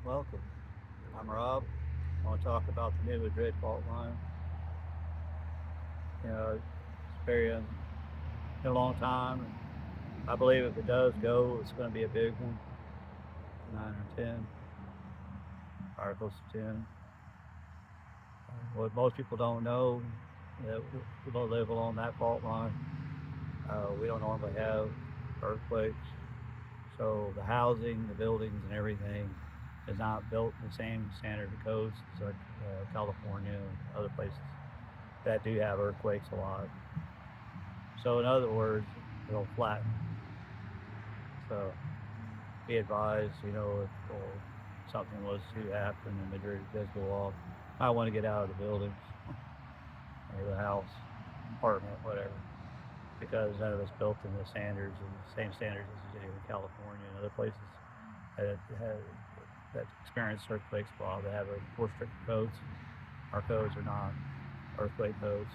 Welcome. I'm Rob. I want to talk about the new Madrid fault line. It's been a long time. And I believe if it does go, it's going to be a big one, 9 or 10, articles of 10. What most people don't know, that people that live along that fault line, we don't normally have earthquakes. So the housing, the buildings, and everything is not built in the same standard of codes as like California and other places that do have earthquakes a lot. So in other words, it'll flatten. So be advised, if something was to happen and Madrid does go off, I want to get out of the buildings or the house, apartment, whatever, because none of it's built in the standards and the same standards as you do in California and other places that have that experience earthquakes a lot. They have a more strict codes. Our codes are not earthquake codes,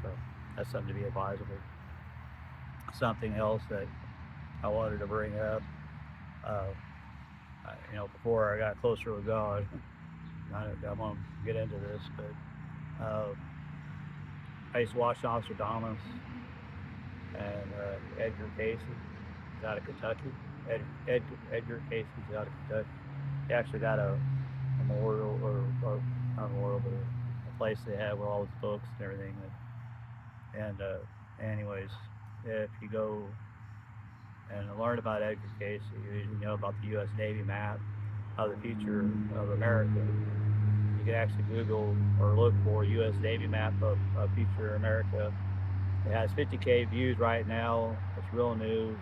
so that's something to be advisable. Something else that I wanted to bring up, uh, before I got closer with God, I'm gonna get into this, but I used to watch Nostradamus and Edgar Casey. He's out of Kentucky. Edgar Casey's out of Kentucky. He actually got a memorial, or not a memorial, but a place they have with all his books and everything. Anyways, if you go and learn about Edgar Casey, you know about the U.S. Navy map of the future of America. You can actually Google or look for U.S. Navy map of future America. It has 50K views right now. It's real news.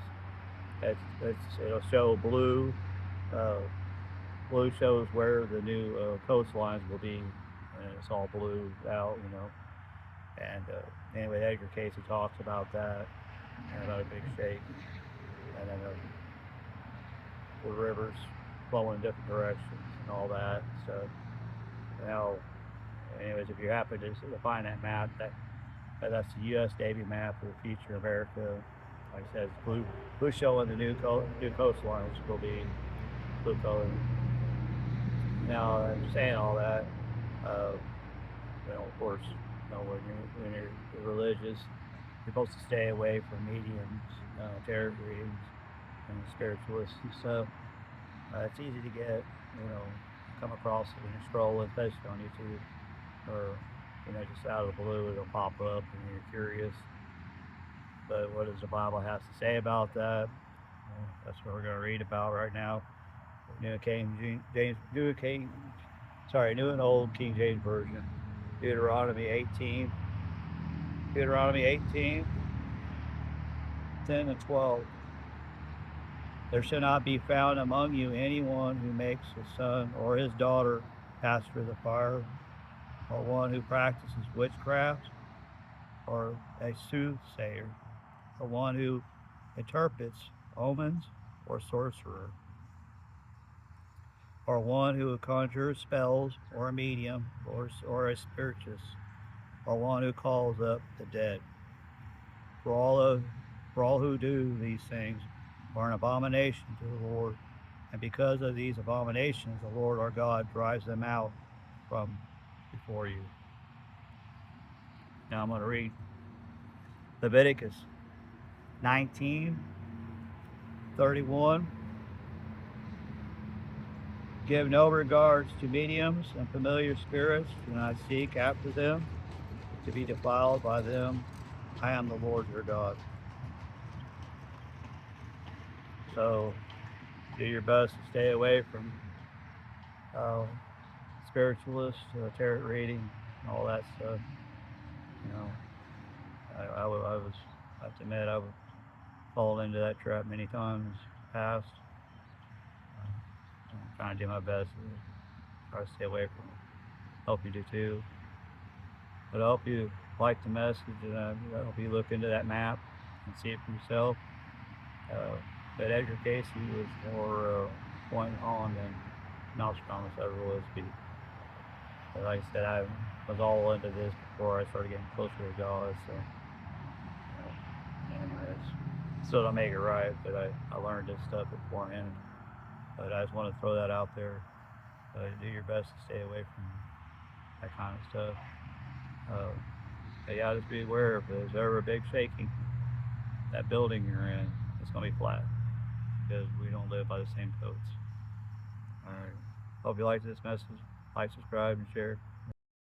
It'll show blue. Uh, Blue shows where the new coastlines will be, and it's all blue out. And anyway, Edgar Casey talks about that and about a big shake, and then the rivers flowing in different directions and all that. So now, anyways, if you happen to find that map, that's the U.S. Navy map of the future America. Like I said, it's blue showing the new coastlines will be blue color. Now, I'm saying all that, uh, of course, when you're religious, you're supposed to stay away from mediums, tarot readings, and spiritualists and stuff. It's easy to get, come across it when you're scrolling, especially on YouTube, or just out of the blue, it'll pop up and you're curious. But what does the Bible have to say about that? Well, that's what we're going to read about right now. New and Old King James Version. Deuteronomy 18. Deuteronomy 18, 10 and 12. There shall not be found among you anyone who makes his son or his daughter pass through the fire, or one who practices witchcraft, or a soothsayer, or one who interprets omens, or sorcerer, or one who conjures spells, or a medium, or a spiritist, or one who calls up the dead. For all who do these things are an abomination to the Lord, and because of these abominations, the Lord our God drives them out from before you. Now I'm going to read Leviticus 19:31. Give no regards to mediums and familiar spirits. Do not seek after them to be defiled by them. I am the Lord your God. So do your best to stay away from uh, spiritualists, tarot reading, and all that stuff. You know, I have to admit, I've fallen into that trap many times past. I'm trying to do my best to try to stay away from it. Hope you do too. But I hope you like the message, and I hope you look into that map and see it for yourself. Uh, but Edgar Casey was more point on than Nostradamus ever was be. But like I said, I was all into this before I started getting closer to God. So, anyways, still don't make it right, but I learned this stuff beforehand. But I just want to throw that out there. Do your best to stay away from that kind of stuff. But yeah, just be aware if there's ever a big shaking, that building you're in, it's going to be flat because we don't live by the same codes. All right. Hope you liked this message. Like, subscribe, and share.